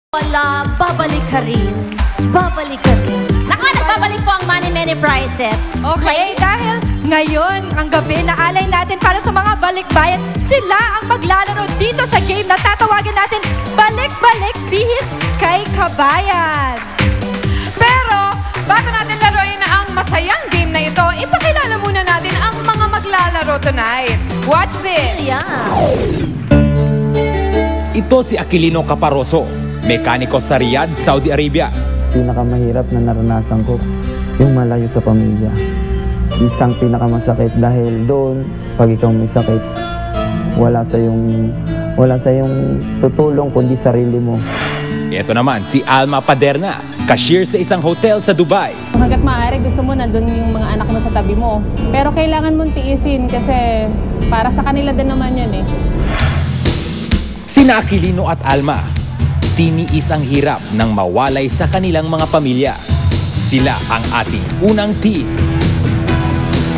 Wala, babalik ka rin. Babalik ka rin. Nagbabalik po ang Money Many Prizes. Okay, dahil ngayon, ang gabi, naalay natin para sa mga balikbayan, sila ang maglalaro dito sa game na tatawagin natin Balik-Balik Bihis kay Kabayan. Pero, bago natin laruin ang masayang game na ito, ipakilala muna natin ang mga maglalaro tonight. Watch this! Yeah. Ito si Aquilino Caparoso, mekaniko sa Riyadh, Saudi Arabia. Pinakamahirap na naranasan ko, yung malayo sa pamilya. Isang pinakamasakit dahil doon, pag ikaw may sakit, wala sa yung tutulong kundi sarili mo. Ito naman si Alma Paderna, cashier sa isang hotel sa Dubai. Hanggat maaari, gusto mo nandun yung mga anak mo sa tabi mo. Pero kailangan mong tiisin kasi para sa kanila din naman yun eh. Sina Aquilino at Alma, tiniis ang hirap ng mawalay sa kanilang mga pamilya. Sila ang ating unang team.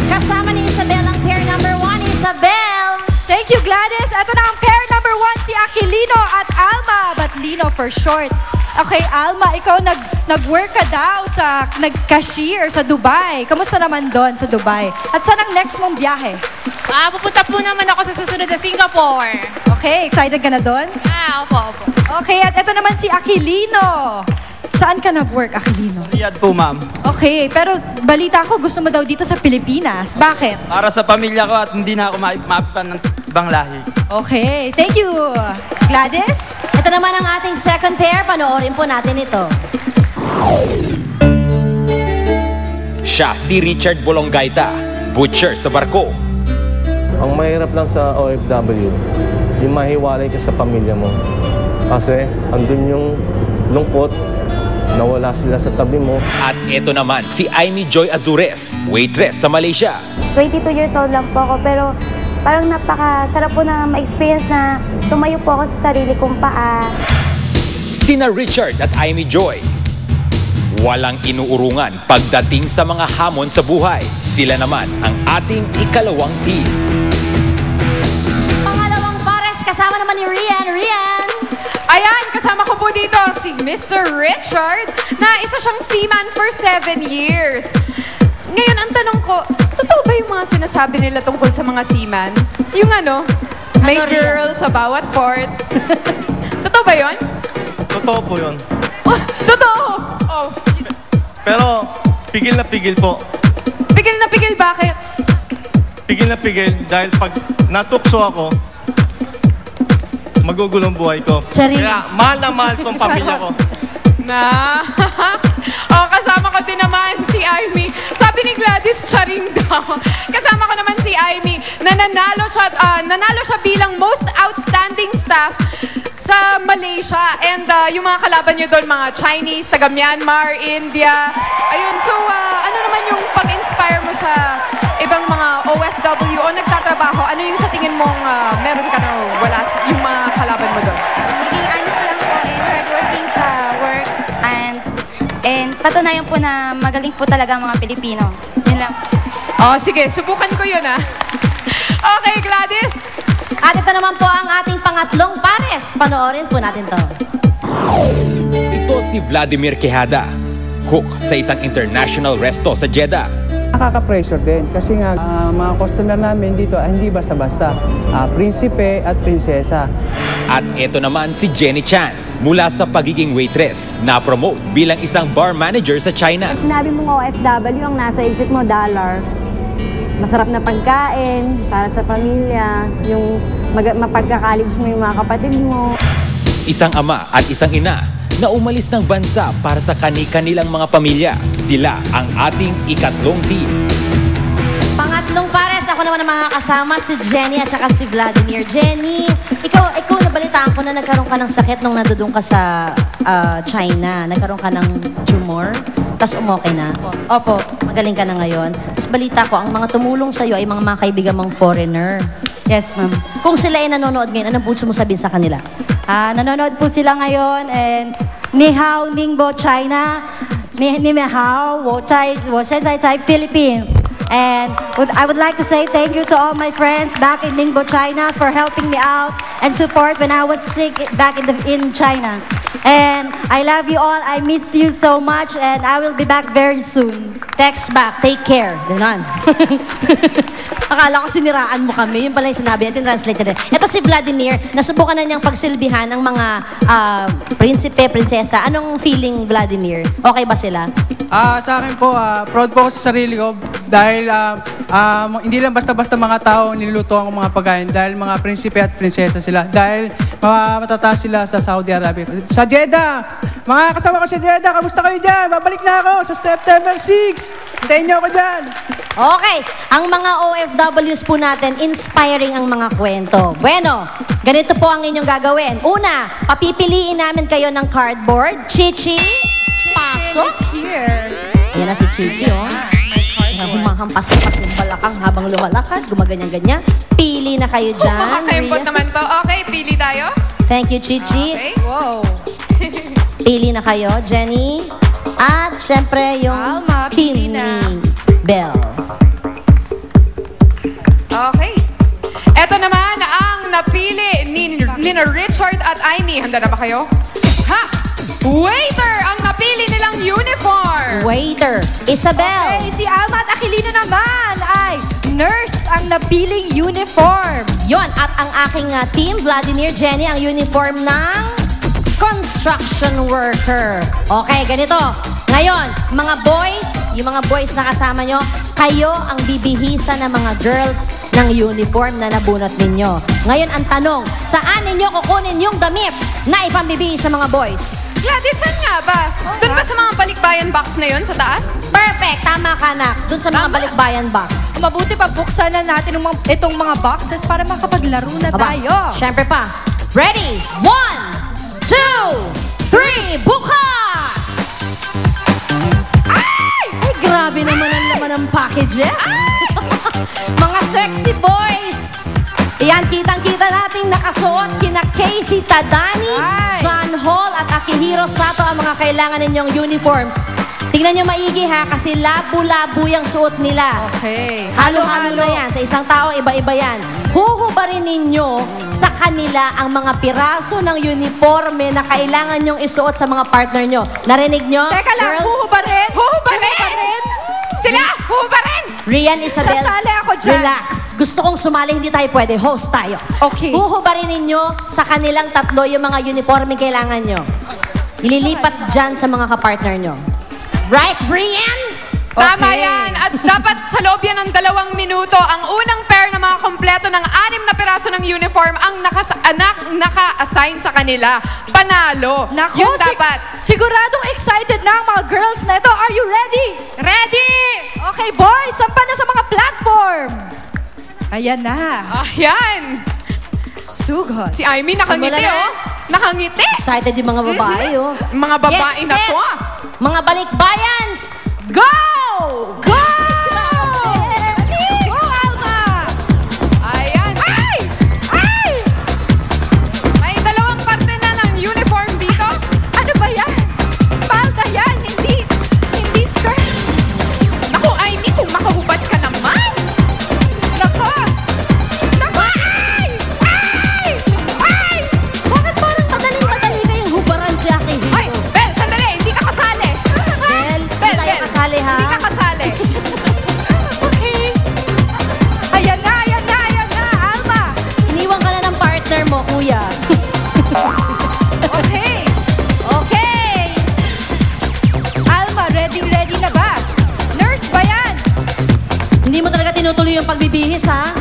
Kasama ni Isabel ang pair number 1. Isabel! Thank you, Gladys. Ito na ang pair number 1, si Aquilino at Alma, but Lino for short. Okay, Alma, ikaw nag-work ka daw sa nag-cashier sa Dubai. Kamusta naman doon sa Dubai? At saan ang next mong biyahe? Pupunta po naman ako sa susunod sa Singapore. Okay, excited ka na doon? Opo. Okay, at ito naman si Aquilino. Saan ka nag-work, Aquilino? Riyadh po, ma'am. Okay, pero balita ko gusto mo daw dito sa Pilipinas. Bakit? Para sa pamilya ko at hindi na ako maipapan ng ibang lahi. Okay, thank you. Gladys? Ito naman ang ating second pair. Panoorin po natin ito. Siya si Richard Bolongaita, butcher sa barko. Ang mahirap lang sa OFW, yung mahiwalay ka sa pamilya mo. Kasi andun yung lungkot, nawala sila sa tabi mo. At ito naman si Amy Joy Azures, waitress sa Malaysia. 22 years old lang po ako, pero parang napakasarap po na ma-experience na tumayo po ako sa sarili kong paa. Sina Richard at Amy Joy, walang inuurungan pagdating sa mga hamon sa buhay. Sila naman ang ating ikalawang team. Pangalawang pares, kasama naman ni Rian. Rian! Ayan, kasama ko po dito si Mr. Richard na isa siyang seaman for 7 years. Ngayon, ang tanong ko, totoo ba yung mga sinasabi nila tungkol sa mga seaman? Yung may girl sa bawat port. Totoo ba yun? Totoo po yun. Oh, totoo! Oh. Pero pigil na pigil po. Pigil na pigil, bakit? Pigil na pigil dahil pag natukso ako, magugulong buhay ko. Charing. Kaya mahal na mahal kong pamilya ko. Oh, kasama ko din naman si Amy. Sabi ni Gladys, charing daw. Kasama ko naman si Amy na nanalo siya bilang most outstanding staff sa Malaysia. And yung mga kalaban niyo doon, mga Chinese, taga Myanmar, India. Ayun, so ano naman yung pag-inspire mo sa ibang mga OFW o nagtatrabaho? Ano yung sa tingin mong meron ka na wala yung mga kalaban mo doon? Maging honest lang po and hardworking sa work and patunayan po na magaling po talaga ang mga Pilipino. Yun lang. Oh, sige, subukan ko yun Okay, Gladys. At ito naman po ang ating pangatlong pares. Panoorin po natin to. Ito si Vladimir Quijada, cook sa isang international resto sa Jeddah. Nakaka-pressure din kasi nga mga customer namin dito hindi basta-basta. Prinsipe at prinsesa. At ito naman si Jenny Chan, mula sa pagiging waitress, na-promote bilang isang bar manager sa China. Sinabi mong OFW, ang nasa isip mo, dollar. Masarap na pagkain para sa pamilya, yung mapagka-college mo yung mga kapatid mo. Isang ama at isang ina na umalis ng bansa para sa kani-kanilang mga pamilya. Sila ang ating ikatlong team. Pangatlong pares, ako naman ang makakasama si Jenny at saka si Vladimir. Jenny, ikaw nabalitaan ko na nagkaroon ka ng sakit nung nandun ka sa China. Nagkaroon ka ng tumor, tapos umokay na. Opo. Magaling ka na ngayon. Tapos balita ko, ang mga tumulong sa'yo ay mga kaibigan mong foreigner. Yes, ma'am. Kung sila ay nanonood ngayon, anong gusto mo sabihin sa kanila? Nanonood po sila ngayon and Ni hao, Ningbo, China. Ni hao, wo shenzai cai Philippines. And I would like to say thank you to all my friends back in Ningbo, China for helping me out and support when I was sick back in China. And I love you all. I missed you so much and I will be back very soon. Text back, take care. Ganon. Akala ko siniraan mo kami. Yun pala yung sinabi natin, translate natin. Ito si Vladimir, nasubukan na niyang pagsilbihan ng mga prinsipe, prinsesa. Anong feeling, Vladimir? Okay ba sila? Sa akin po, proud po ako sa sarili ko dahil hindi lang basta-basta mga tao nilulutuan ko mga pagkain dahil mga prinsipe at prinsesa sila. Dahil matataas sila sa Saudi Arabia. Sa Jeddah! Mga kasama ko sa Jeddah, kamusta kayo dyan? Babalik na ako sa September 6! Hintayin niyo ako dyan! Okay, ang mga OFWs po natin, inspiring ang mga kwento. Bueno, ganito po ang inyong gagawin. Una, papipiliin namin kayo ng cardboard. Chichi, pasok. Is here. Ayan na si Chichi, oh. Humahampas-hampas yung balakang habang lumalakad, gumaganyan-ganyan. Pili na kayo dyan. Makakaimpot naman to. Okay, pili tayo. Thank you, Chichi. Okay. Wow. Pili na kayo, Jenny. At syempre yung Alma, team pili na. ni Belle. Okay. Ito naman ang napili ni Richard at Amy. Handa na ba kayo? Ha! Waiter ang napili nilang uniform. Waiter, Isabel. Okay, si Alma at Aquilino naman ay nurse ang napiling uniform. Yon, at ang aking team, Vladimir, Jenny, ang uniform ng construction worker. Okay, ganito. Ngayon, mga boys, yung mga boys na kasama nyo, kayo ang bibihisa ng mga girls ng uniform na nabunot ninyo. Ngayon, ang tanong, saan ninyo kukunin yung damit na ipambibihis sa mga boys? Gladys, saan nga ba? Doon ba sa mga balikbayan box na yun sa taas? Perfect! Tama ka na. Doon sa mga Tama. balikbayan box. Mabuti pa buksan na natin itong mga boxes para makapaglaro na Aba, tayo. syempre pa. Ready? 1, 2, 3, bukas! Ay! Ay, grabe naman ang laman ng packages. Mga sexy boys! Yan, kitang-kita nating nakasuot kina Casey Tadani, Ay! John Hall at Akihiro Sato ang mga kailangan ninyong uniforms. Tingnan nyo maigi ha, kasi labo-labo yung suot nila. Okay. Halo-halo na yan. Sa isang tao, iba-iba yan. Huhubarin ninyo sa kanila ang mga piraso ng uniforme na kailangan nyong isuot sa mga partner nyo. Narinig nyo? Teka lang, Girls? huhubarin? Huhubarin! Sila! Huhubarin! Rian, Isabel, Sasali ako dyan. relax. Gusto kong sumali, hindi tayo pwede. Host tayo. Okay. Huhubarin ninyo sa kanilang tatlo yung mga uniforme kailangan nyo. Ililipat dyan sa mga kapartner nyo. Right, Brian? Tama Okay. yan. At dapat sa loob yan ng 2 minuto, ang unang pair na mga kompleto ng 6 na piraso ng uniform ang naka-assign sa kanila. Panalo. Naku, Yun dapat. Siguradong excited na ang mga girls na ito. Are you ready? Ready! Okay, boys, sampan na sa mga platform. Ayan na. Ayan. Sugod. Si Amy nakangiti, Simulan na. oh. Nakangiti. Excited yung mga babae, oh. Mga babae Get na set. to, ah. Mga balikbayans, go! Go! Go, Alma! Ayan. Ay! Ay! May 2 parte na ng uniform dito. Ano ba yan? Palda yan, hindi skirt. Naku, Amy, kung makahubad ka naman. Nako! Nako! Ay! Ay! Ay! Bakit parang madaling-madali kayong hubaran si Aking Ay, Bel, sandali. Hindi ka kasali. Bel, hindi Bel, tayo Bel. kasali ha. Hindi ka kasali. Okay. Ayan na, ayan na, ayan na, Alma. Iniwan ka na ng partner mo, kuya. Okay. Okay. Alma, ready na ba? Nurse ba yan? Hindi mo talaga tinutuloy yung pagbibihis, ha?